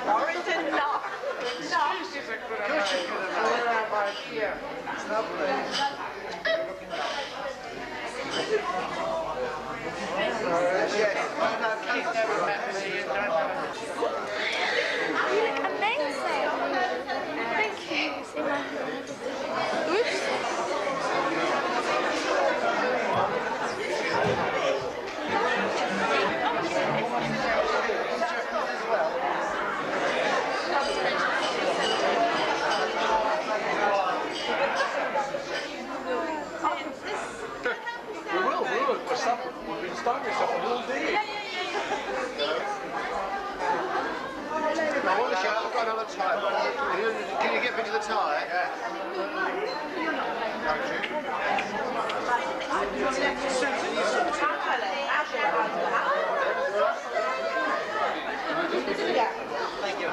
Warrington, no. Excuses are good enough. Here. It's lovely. Yes, Keith never met me. You look amazing. Thank you. See my... Oops. We've been starting this up all day. I want to show I've got another tyre. Can you get me to the tyre? Yeah. Thank you,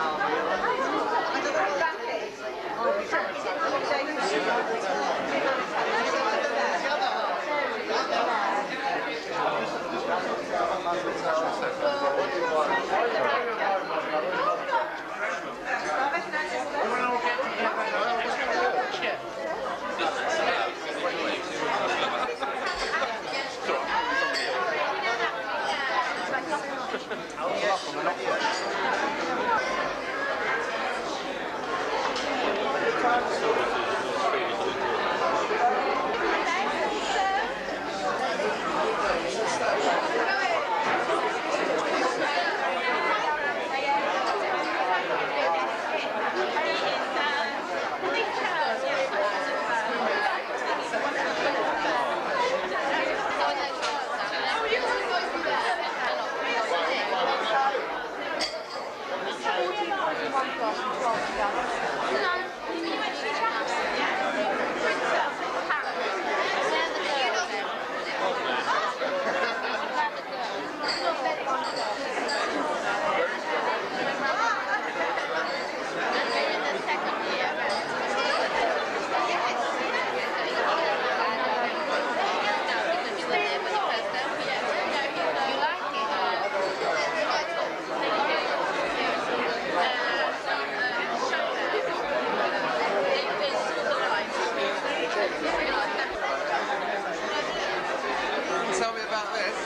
Tell me about this.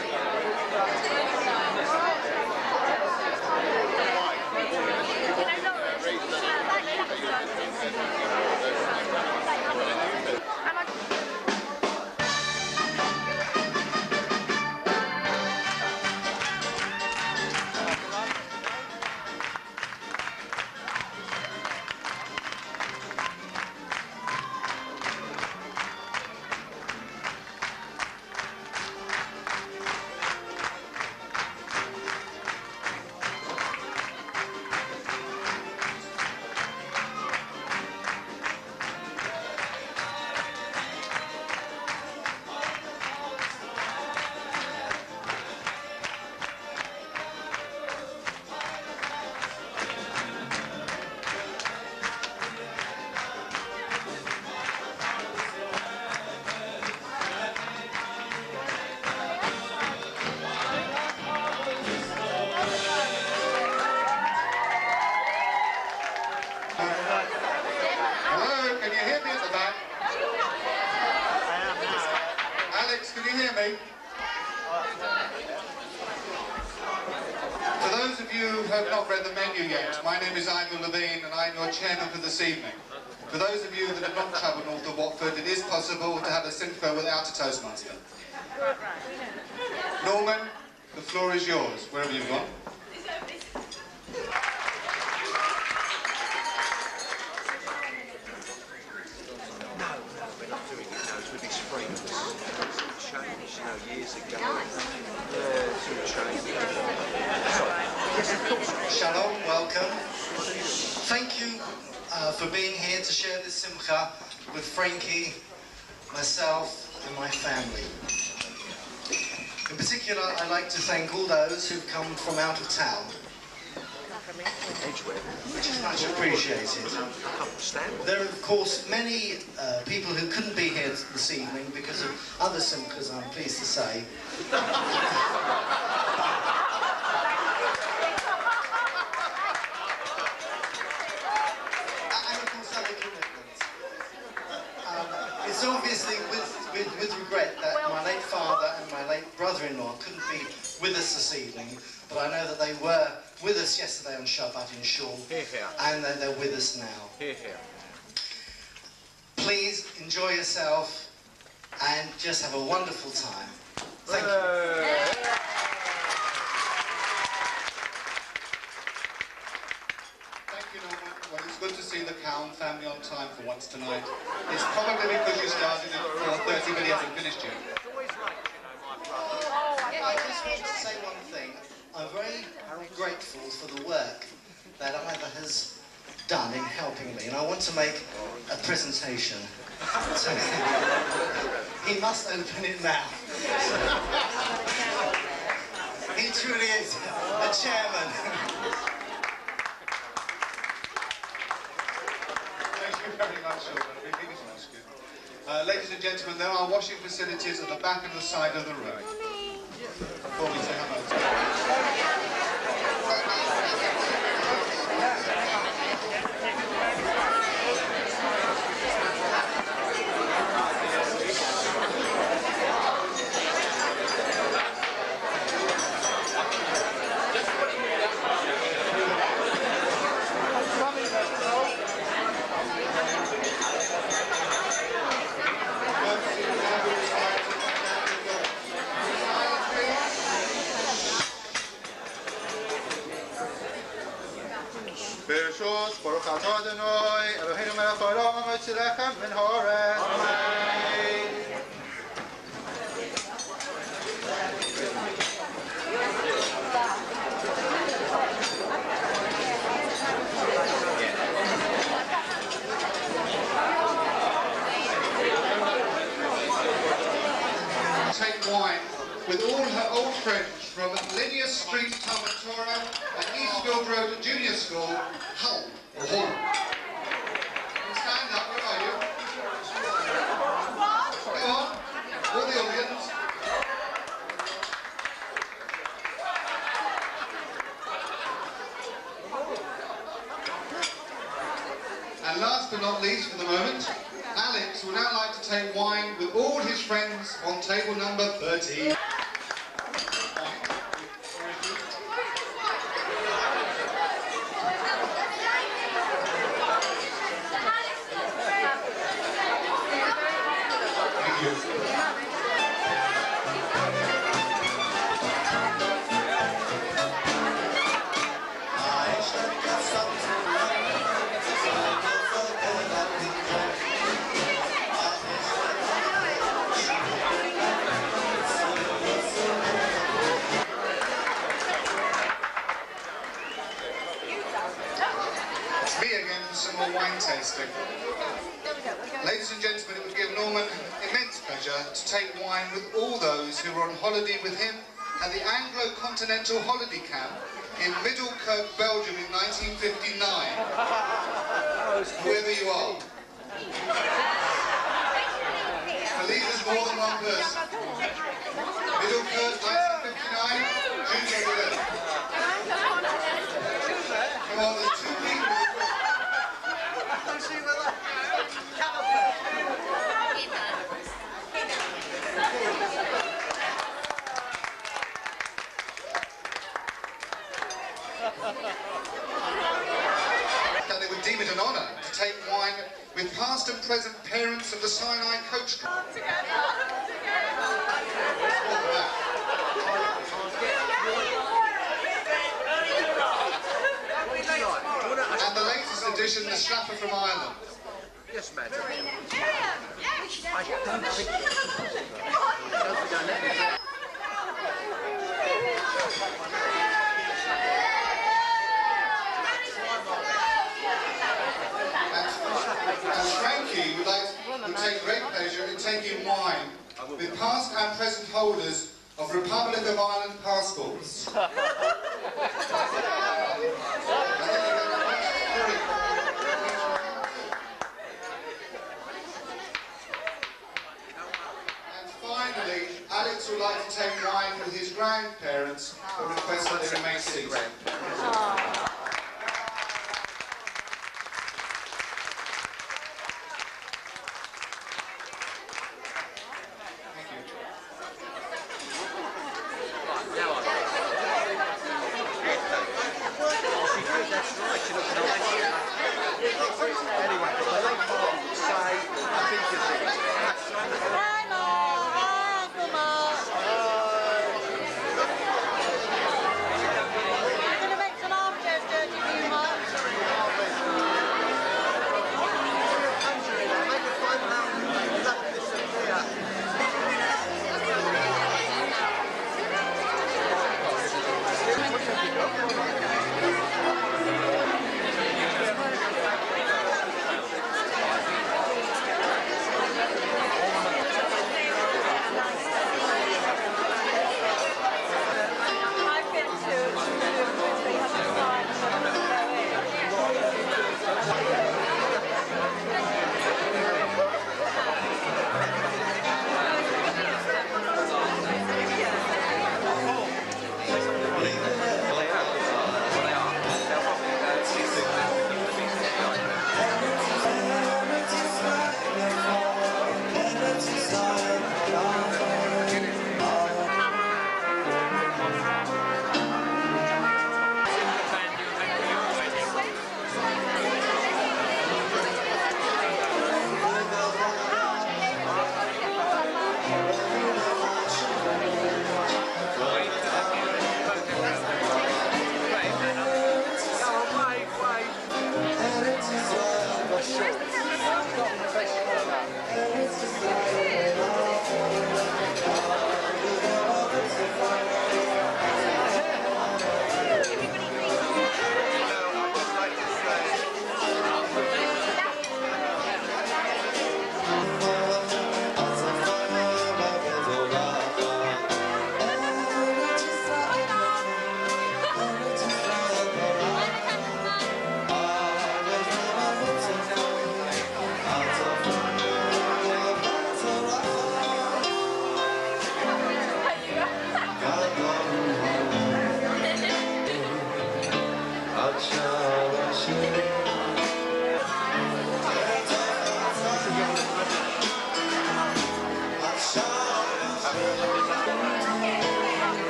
Hello, can you hear me at the back? Alex, can you hear me? For those of you who have not read the menu yet, my name is Ivan Levine and I'm your chairman for this evening. For those of you that have not travelled north of Watford, it is possible to have a simcha without a Toastmaster. Norman, the floor is yours, wherever you've gone. Years ago. Shalom, welcome. Thank you for being here to share this simcha with Frankie, myself and my family. In particular, I'd like to thank all those who've come from out of town, which is much appreciated. There are, of course, many people who couldn't be here this evening because of other simchas, I'm pleased to say. It's obviously with regret that my late father and my late brother-in-law couldn't be with us this evening, but I know that they were with us yesterday on Shabbat in Shul, and they're with us now. Please enjoy yourself and just have a wonderful time. Thank you. Well, it's good to see the Cowan family on time for once tonight. It's probably because you started at 4:30 but he hasn't finished yet. I just want to say one thing. I'm very grateful for the work that Ivor has done in helping me, and I want to make a presentation. So he must open it now. He truly is a chairman. Very much so. Ladies and gentlemen, there are washing facilities at the back and the side of the room. Before we say hello. برشوز برو خطا دنوی الهیم ملک آرام و چلکم من هاره Take wine with all her old friends from Lydia Street, Talmatora, and Eastfield Road Junior School, Hull. Hull. Stand up, where are you? Go on, all the audience. And last but not least for the moment, Alex would now like to take wine with all his friends on table number 13. Some more wine tasting. Ladies and gentlemen, it would give Norman immense pleasure to take wine with all those who were on holiday with him at the Anglo-Continental Holiday Camp in Middelkerk, Belgium in 1959. Whoever you are. Believe there's more than one person. Middelkerk, 1959, June 11th. Come on, there's two people. That they would deem it an honour to take wine with past and present parents of the Sinai Coach Club. And the latest edition, the Schlapper from Ireland. Yes, madam. And Frankie would take great pleasure in taking wine with past and present holders of Republic of Ireland passports. And finally, Alex would like to take wine with his grandparents, but request that they remain seated.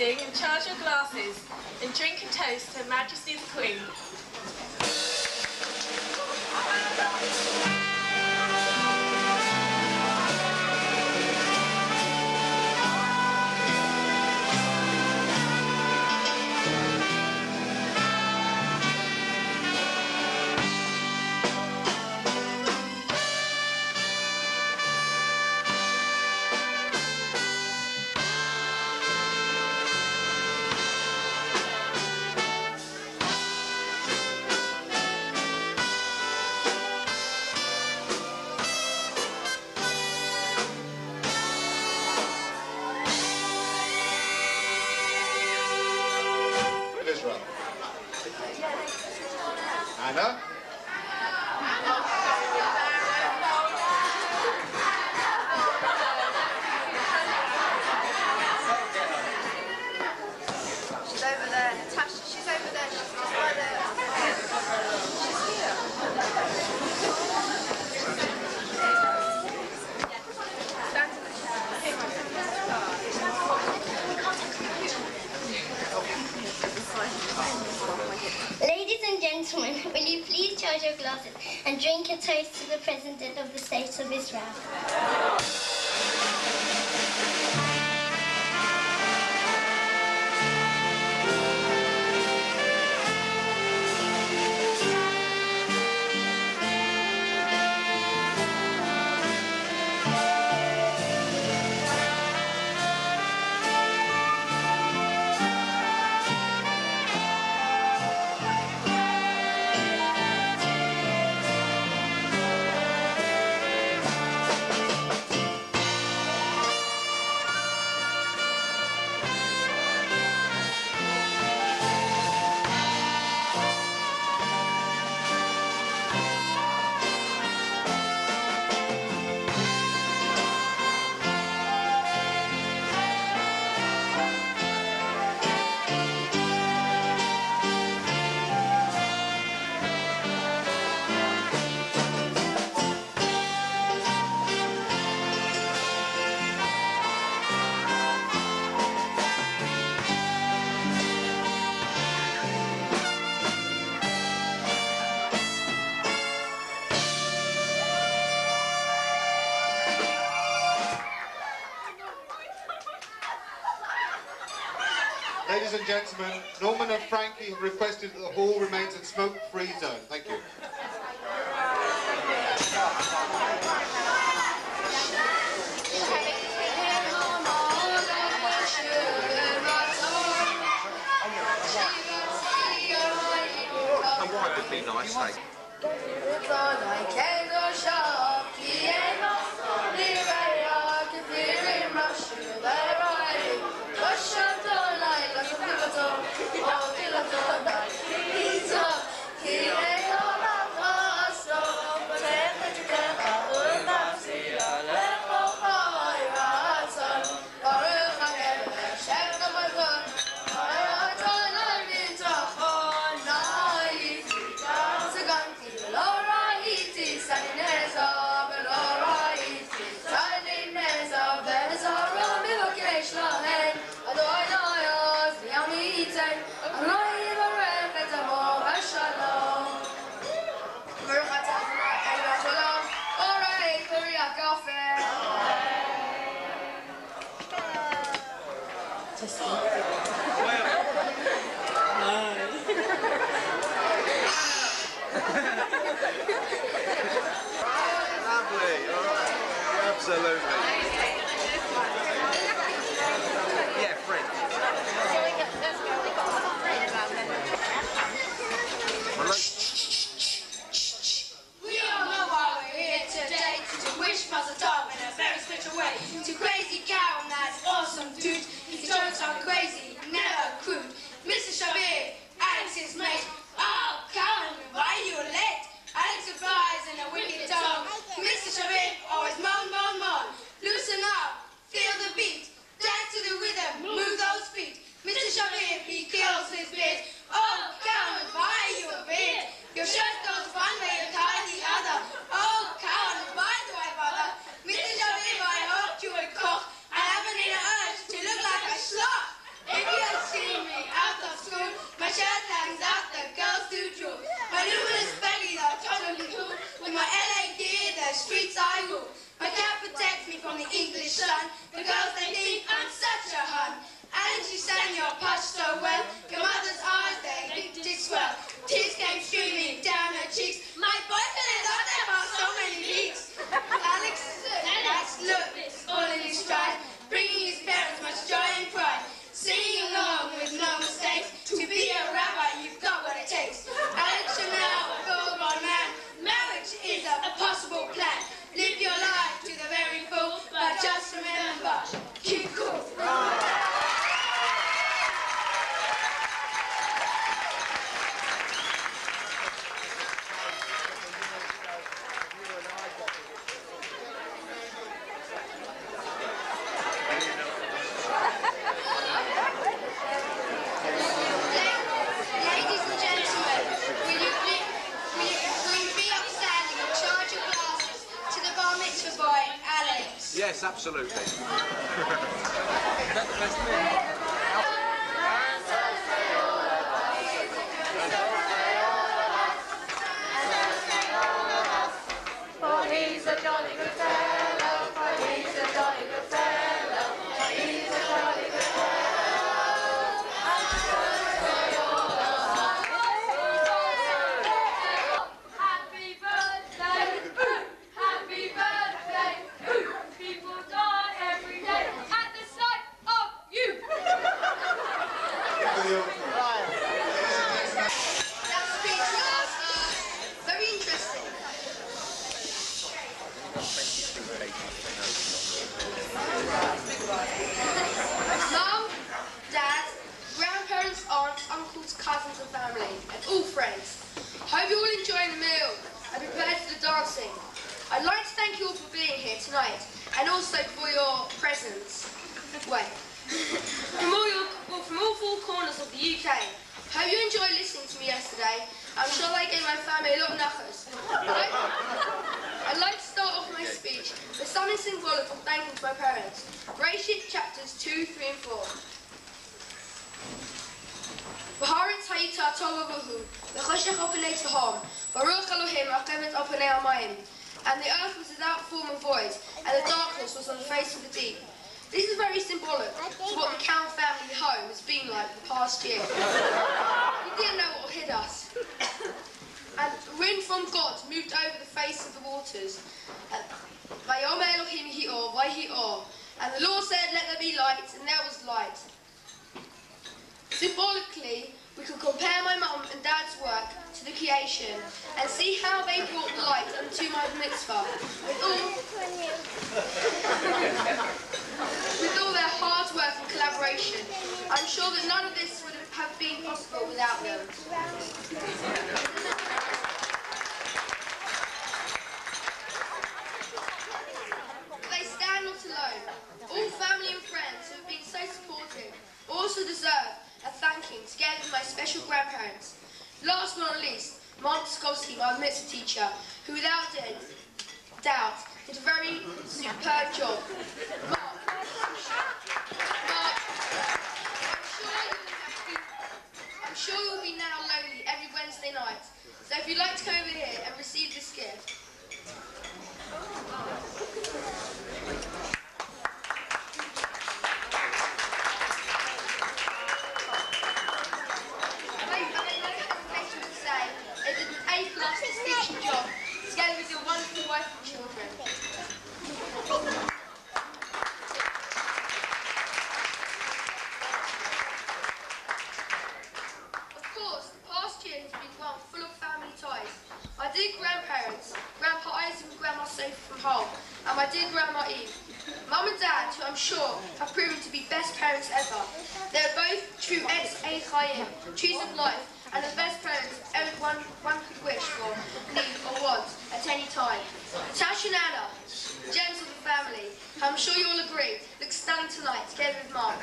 And charge your glasses and drink a toast to Her Majesty the Queen. Anna? She's over there. Natasha, she's over there. She's right there. She's here. Ladies and gentlemen, will you please charge your glasses and drink a toast to the President of the State of Israel? Ladies and gentlemen, Norman and Frankie have requested that the hall remains a smoke-free zone. Thank you. A white would be nice, like. Lovely, all right. Absolutely. Yeah, French. We all know why we're here today, to wish Mazel Tov in a very special way. To Crazy Cow and that awesome dude, his jokes are crazy, never crude. Mr. Shabir, Alex's mate, oh, Cowan, why are you late? Alex surprise and a wicked tongue. Mr. Shabir, always moan, moan, moan. Loosen up, feel the beat, dance to the rhythm, move those feet. Mr. Shabir, he kills his beat. Oh, Cowan, why are you a bit? Your shirt goes one way and tie the other. Oh, Cowan, why do I bother? Mr. Shabir, I hope you will cough. I haven't an urge to look like a sloth. If you had seen me out of school, my shirt hangs out, the girls do drool. My luminous belly, the totally cool. With my LA gear, the streets I rule. My cap protects me from the English sun. The girls, they think I'm such a hun. Alex, you sang your punch so well. Your mother's eyes, they think it swell. Tears came streaming down her cheeks. My boyfriend is out there for so many weeks. Alex looked all in his stride, bringing his parents much joy and pride. Singing along with no mistakes. To be a rabbi, you've got what it takes. Alex, you're now a full-grown man. Marriage is a possible plan. Live your life to the very full, but just remember, keep cool. Yes, absolutely. For he's a jolly good fellow, for he's a jolly good fellow, for he's a jolly good fellow. Happy birthday, happy birthday, people die every day at the sight of you. That speech was very interesting. Mum, Dad, grandparents, aunts, uncles, cousins and family, and all friends. Hope you're all enjoying the meal and prepared for the dancing. I'd like to thank you all for being here tonight and also for your presence. Wait. From all four corners of the UK. Hope you enjoyed listening to me yesterday. I'm sure I gave my family a lot of knuckles. I'd like to start off my speech with something symbolic of thanking to my parents. Bereshit chapters 2, 3 and 4. B'haaretz hayita tova v'hu, v'choshech al pnei tehom, baruch Elohim hachemet al pnei hamayim. And the earth was without form and void, and the darkness was on the face of the deep. This is very symbolic to what the Cowan family home has been like the past year. We didn't know what hit us. And wind from God moved over the face of the waters. Vayomer Elohim hi'or, vayhi'or. And the Lord said, let there be light, and there was light. Symbolically, we could compare my mum and dad's work to the creation and see how they brought light unto my mitzvah with all their hard work and collaboration. I'm sure that none of this would have been possible without them. They stand not alone. All family and friends who have been so supportive also deserve a thanking together with my special grandparents. Last but not least, Mark Skowski, my mitzvah teacher, who without doubt did a very superb job. Mark, I'm sure you'll be now lonely every Wednesday night. So if you'd like to come over here and receive this gift. Distinction job, together with your wonderful wife and children. Of course, the past year has been one full of family ties. My dear grandparents, Grandpa Isaac and Grandma Sophie from Hull, and my dear Grandma Eve. Mum and Dad, who I'm sure have proven to be best parents ever. They're both true ex-Chayim, trees of life, and the best parents everyone could wish for, need, or want at any time. Tash and Anna, gems of the family, I'm sure you'll agree, look stunning tonight together with Mum.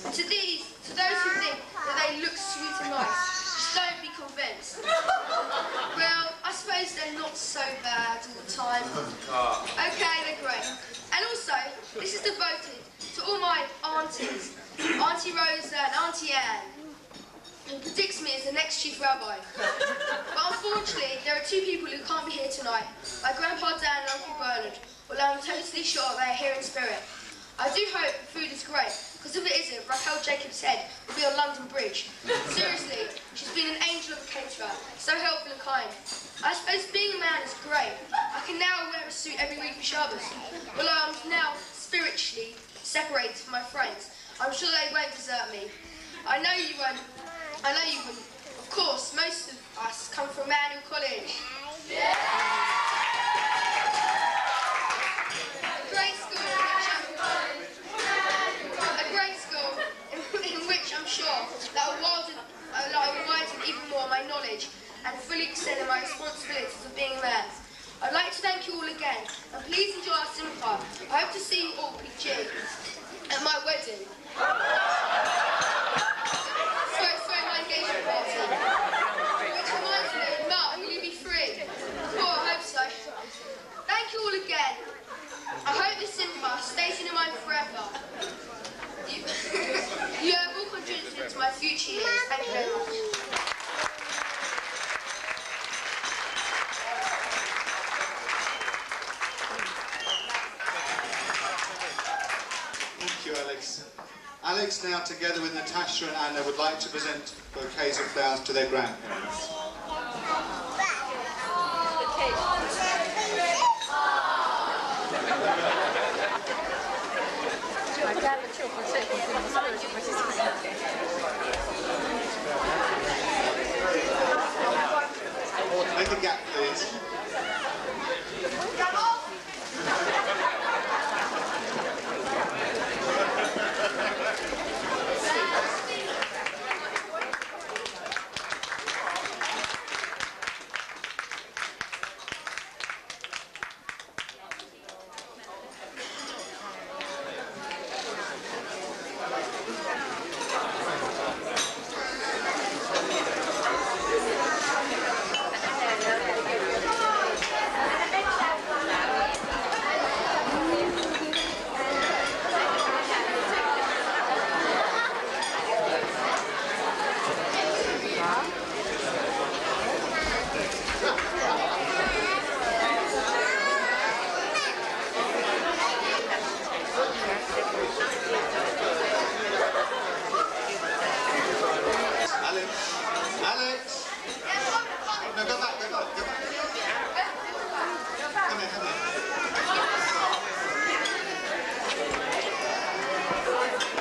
And to those who think that they look sweet and nice, just don't be convinced. Well, I suppose they're not so bad all the time. Okay, they're great. And also, this is devoted to all my aunties, Auntie Rosa and Auntie Anne, who predicts me as the next chief rabbi. But unfortunately, there are two people who can't be here tonight, my Grandpa Dan and Uncle Bernard, although I'm totally sure they are here in spirit. I do hope the food is great, because if it isn't, Raquel Jacobs' head will be on London Bridge. Seriously, she's been an angel of a caterer, so helpful and kind. I suppose being a man is great. I can now wear a suit every week for Shabbos, although I'm now spiritually separated from my friends. I'm sure they won't desert me. I know you won't. Of course, most of us come from Manual College. Yeah. A great school in which I'm sure that I will widen even more my knowledge and fully extend my responsibilities of being a man. I'd like to thank you all again, and please enjoy our simcha. I hope to see you all, PG, at my wedding. Sorry, my engagement party. Which reminds me, Mark, will you be free? Oh, I hope so. Thank you all again. I hope this simcha stays Alex now, together with Natasha and Anna, would like to present bouquets of flowers to their grandparents. Make a gap, please.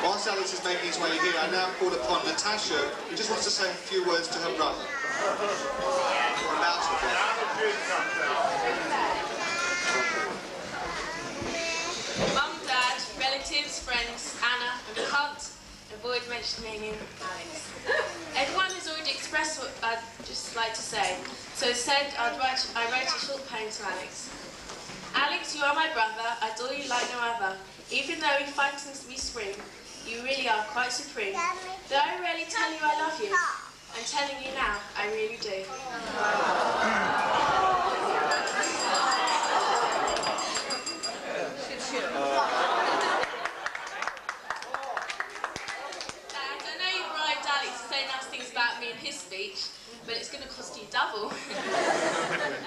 Whilst Alex is making his way here, I now call upon Natasha, who just wants to say a few words to her brother. Or about her brother. Mum, Dad, relatives, friends, Anna, and I can't avoid mentioning Alex. Everyone has already expressed what I'd just like to say, so instead I wrote a short poem to Alex. Alex, you are my brother, I adore you like no other. Even though we find things to be spring, you really are quite supreme. Though I rarely tell you I love you, I'm telling you now, I really do. And I know you bribed Alex to say nice things about me in his speech, but it's going to cost you double.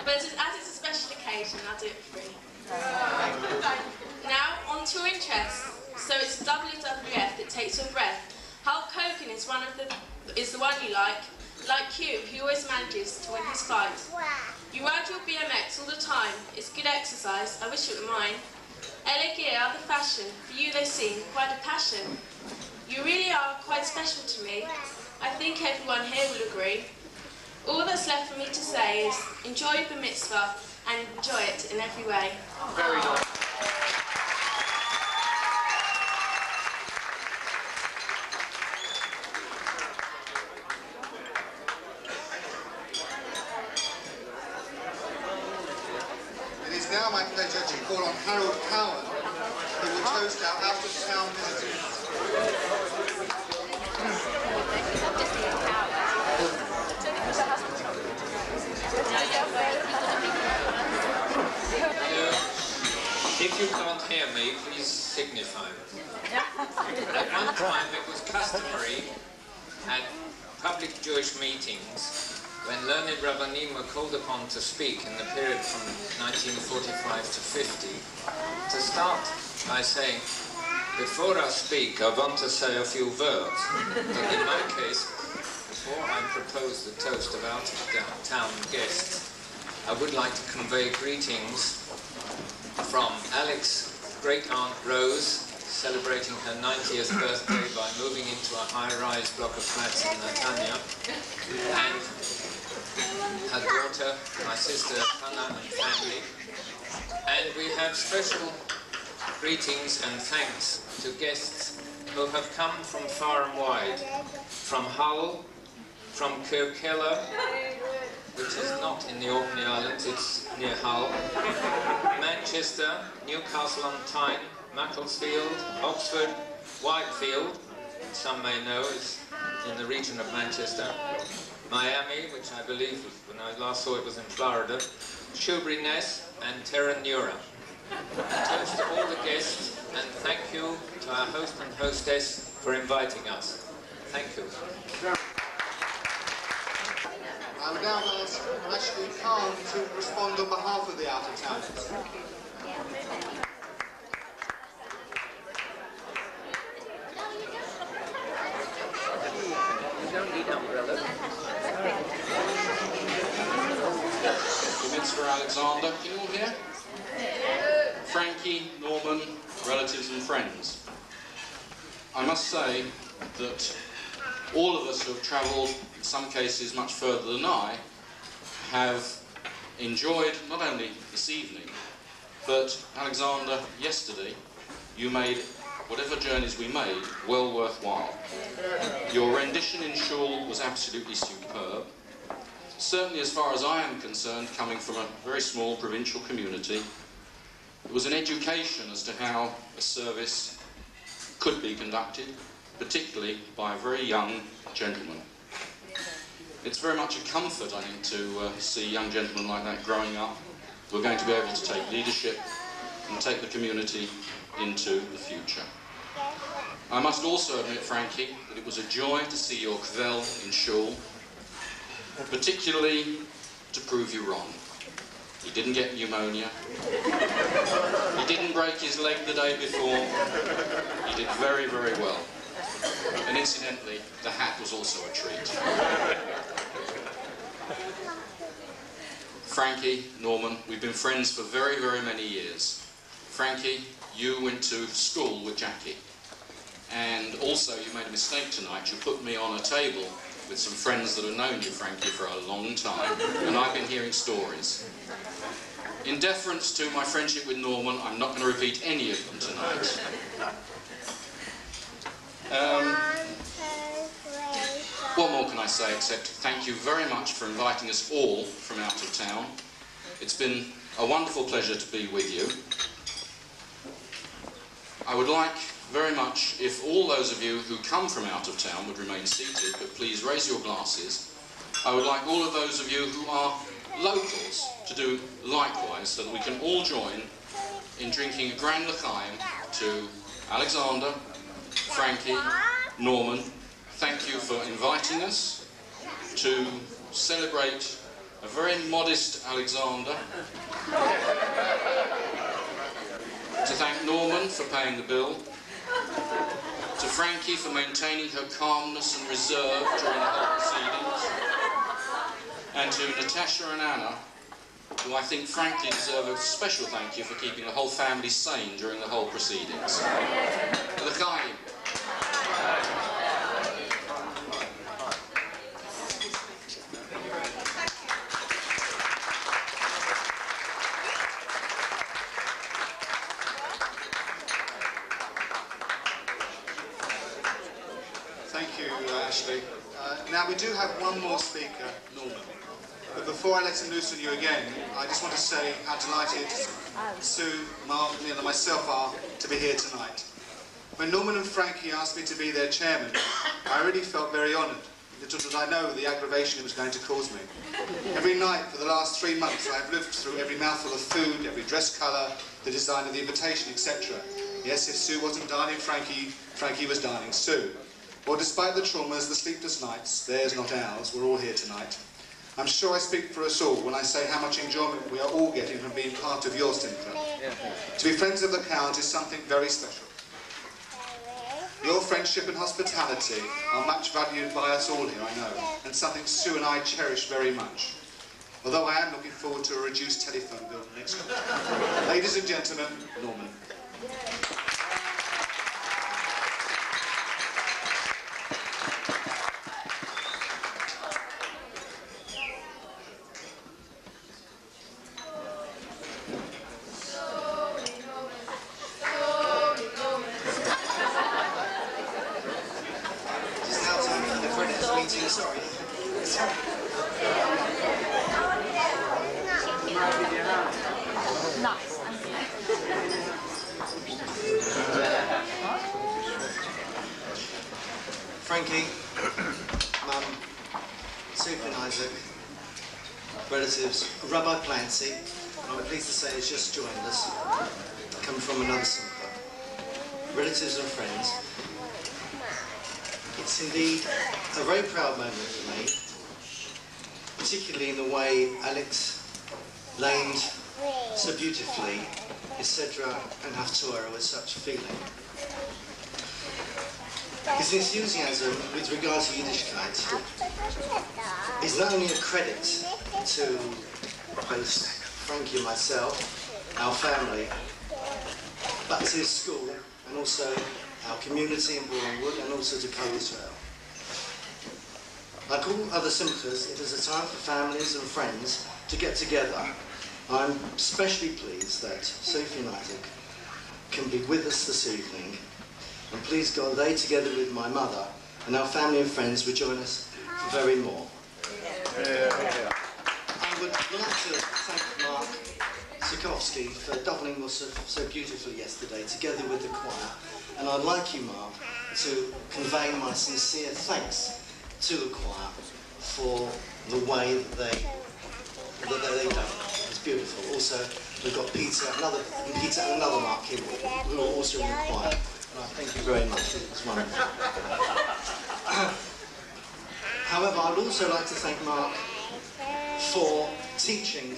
But as it's a special occasion, I'll do it for free. Now, on to your interests. So it's WWF that takes your breath. Hulk Hogan is the one you like you, he always manages to win his fight. You ride your BMX all the time. It's good exercise. I wish it were mine. LA gear are the fashion. For you they seem quite a passion. You really are quite special to me. I think everyone here will agree. All that's left for me to say is enjoy Barmitzvah and enjoy it in every way. Very nice. It is now my pleasure to call on Harold Cowan, who will toast our out-of-town visitors. If you can't hear me, please signify it. At one time it was customary at public Jewish meetings when learned Rabbanim were called upon to speak in the period from 1945 to 50, to start by saying, before I speak, I want to say a few words. But in my case, before I propose the toast of out-of-town guests, I would like to convey greetings from Alex's great-aunt Rose, celebrating her 90th birthday by moving into a high-rise block of flats in Netanya, and her daughter, my sister Hannah and family. And we have special greetings and thanks to guests who have come from far and wide, from Hull, from Kirkella, which is not in the Orkney Islands, it's near Hull, Manchester, Newcastle on Tyne, Macclesfield, Oxford, Whitefield, some may know is in the region of Manchester, Miami, which I believe when I last saw it was in Florida, Shoebury-Ness and Terranura. Toast to all the guests and thank you to our host and hostess for inviting us. Thank you. I would now ask Ashley Khan to respond on behalf of the out-of-towners. words for Alexander. Can you all hear? Frankie, Norman, relatives and friends. I must say that all of us who have travelled, in some cases much further than I, have enjoyed not only this evening, but Alexander, yesterday, you made whatever journeys we made well worthwhile. Your rendition in Shul was absolutely superb. Certainly as far as I am concerned, coming from a very small provincial community, it was an education as to how a service could be conducted, particularly by a very young gentleman. It's very much a comfort, I think, to see young gentlemen like that growing up who are going to be able to take leadership and take the community into the future. I must also admit, Frankie, that it was a joy to see your kvel in Shul, particularly to prove you wrong. He didn't get pneumonia. He didn't break his leg the day before. He did very, very well. And incidentally, the hat was also a treat. Frankie, Norman, we've been friends for very, very many years. Frankie, you went to school with Jackie. And also, you made a mistake tonight. You put me on a table with some friends that have known you, Frankie, for a long time. And I've been hearing stories. In deference to my friendship with Norman, I'm not going to repeat any of them tonight. What more can I say except thank you very much for inviting us all from out of town. It's been a wonderful pleasure to be with you. I would like very much if all those of you who come from out of town would remain seated, but please raise your glasses. I would like all of those of you who are locals to do likewise, so that we can all join in drinking a grand l'chaim to Alexander, Frankie, Norman. Thank you for inviting us to celebrate a very modest Alexander, to thank Norman for paying the bill, to Frankie for maintaining her calmness and reserve during the whole proceedings, and to Natasha and Anna, who I think frankly deserve a special thank you for keeping the whole family sane during the whole proceedings. L'chaim. Ashley. Now we do have one more speaker, Norman. But before I let him loose on you again, I just want to say how delighted Sue, Mark, Neil and myself are to be here tonight. When Norman and Frankie asked me to be their chairman, I really felt very honoured. Little did I know the aggravation it was going to cause me. Every night for the last 3 months I have lived through every mouthful of food, every dress colour, the design of the invitation, etc. Yes, if Sue wasn't dining Frankie, Frankie was dining Sue. Well, despite the traumas, the sleepless nights, theirs not ours, we're all here tonight. I'm sure I speak for us all when I say how much enjoyment we are all getting from being part of your Simcha. To be friends of the Count is something very special. Your friendship and hospitality are much valued by us all here, I know, and something Sue and I cherish very much. Although I am looking forward to a reduced telephone bill next week. Ladies and gentlemen, Norman. Frankie, Mum, Sue and Isaac, relatives, Rabbi Clancy, I'm pleased to say has just joined us, coming from another Simcha, relatives and friends. It's indeed a very proud moment for me, particularly in the way Alex lamed so beautifully his Sedra and Haftorah with such feeling. His enthusiasm with regard to Yiddishkeit is not only a credit to both Frankie and myself, our family, Baptist School, and also our community in Bournemouth, and also to Co-Israel. Like all other simchas, it is a time for families and friends to get together. I'm especially pleased that Sophie and Isaac can be with us this evening, and please God, they together with my mother and our family and friends will join us for very more. I would like to thank Mark Sikowski for doubling us so beautifully yesterday together with the choir, and I'd like you, Mark, to convey my sincere thanks to the choir for the way that they've done it. It's beautiful. Also, we've got Peter and another Mark here who are also in the choir. And I thank you very much. It was wonderful. However, I would also like to thank Mark for teaching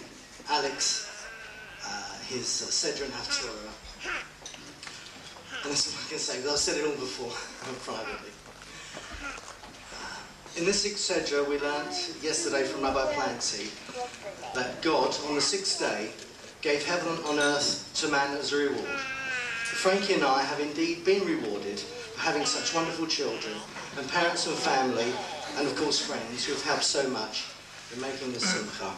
Alex his Sedra and Haftorah. And that's what I can say, because I've said it all before privately. In this sixth Sedra, we learnt yesterday from Rabbi Planty that God, on the sixth day, gave heaven on earth to man as a reward. Frankie and I have indeed been rewarded for having such wonderful children, and parents and family, and of course friends, who have helped so much in making this simcha.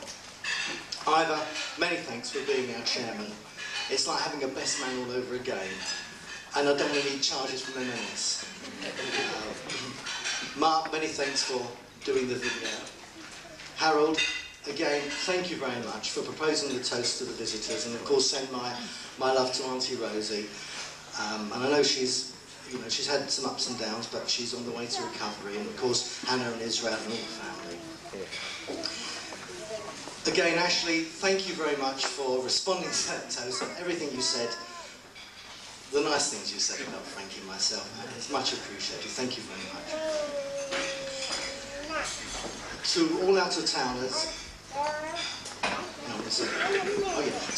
Ivor, many thanks for being our chairman. It's like having a best man all over again, and I don't really need charges from M&S. Mark, many thanks for doing the video. Harold, again, thank you very much for proposing the toast to the visitors, and of course send my love to Auntie Rosie. And I know she's had some ups and downs, but she's on the way to recovery, and of course Hannah and Israel and all the family. Again, Ashley, thank you very much for responding to that toast and everything you said. The nice things you said about Frankie and myself, it's much appreciated. Thank you very much. To all out-of-towners,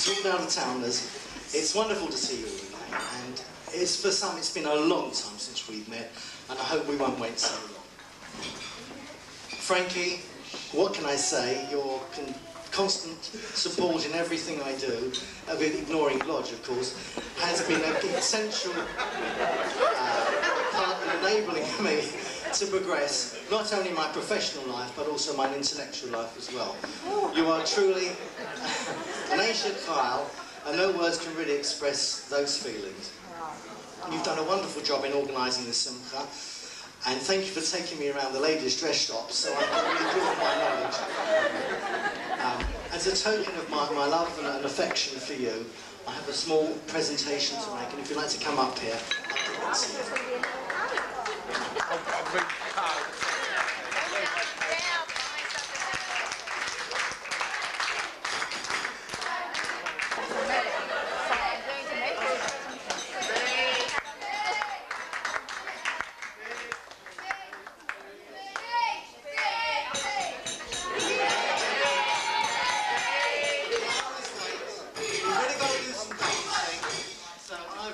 to all out-of-towners, it's wonderful to see you all again, and for some it's been a long time since we've met, and I hope we won't wait so long. Frankie, what can I say? Your constant support in everything I do, ignoring Lodge, of course, has been an essential part in enabling me to progress, not only my professional life, but also my intellectual life as well. You are truly an ancient child, and no words can really express those feelings. You've done a wonderful job in organising the simcha, and thank you for taking me around the ladies' dress shop, so I can really build my knowledge. As a token of my love and affection for you, I have a small presentation to make, and if you'd like to come up here, I'll see you.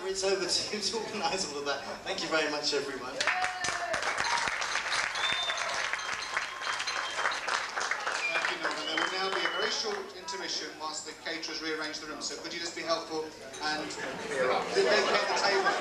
It's over to you to organise all of that. Thank you very much, everyone. Thank you, Norman. There will now be a very short intermission whilst the caterers rearrange the room. So could you just be helpful and vacate the table?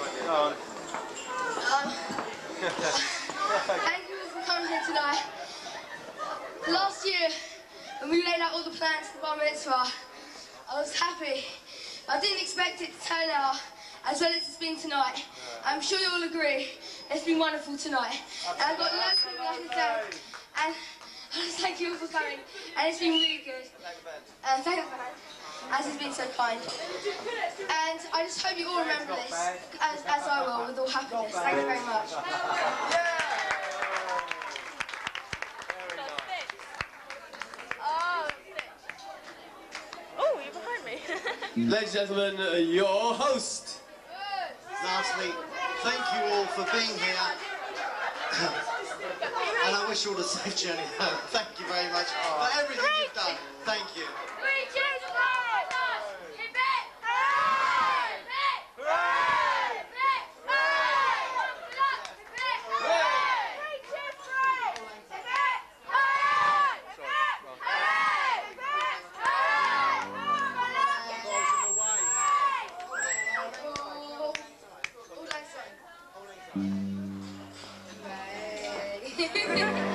Thank you all for coming here tonight. Last year, when we laid out all the plans for the Barmitzvah, I was happy. I didn't expect it to turn out as well as it's been tonight. I'm sure you'll agree, it's been wonderful tonight. And I've got loads of people I can thank. And I just thank you all for coming. And it's been really good. And thank you, as it's been so kind. And I just hope you all remember this, as I will, with all happiness. Thank you very much. Oh, you're behind me. Ladies and gentlemen, your host. Lastly, thank you all for being here. And I wish you all a safe journey home. Thank you very much for everything you've done. Thank you. Right.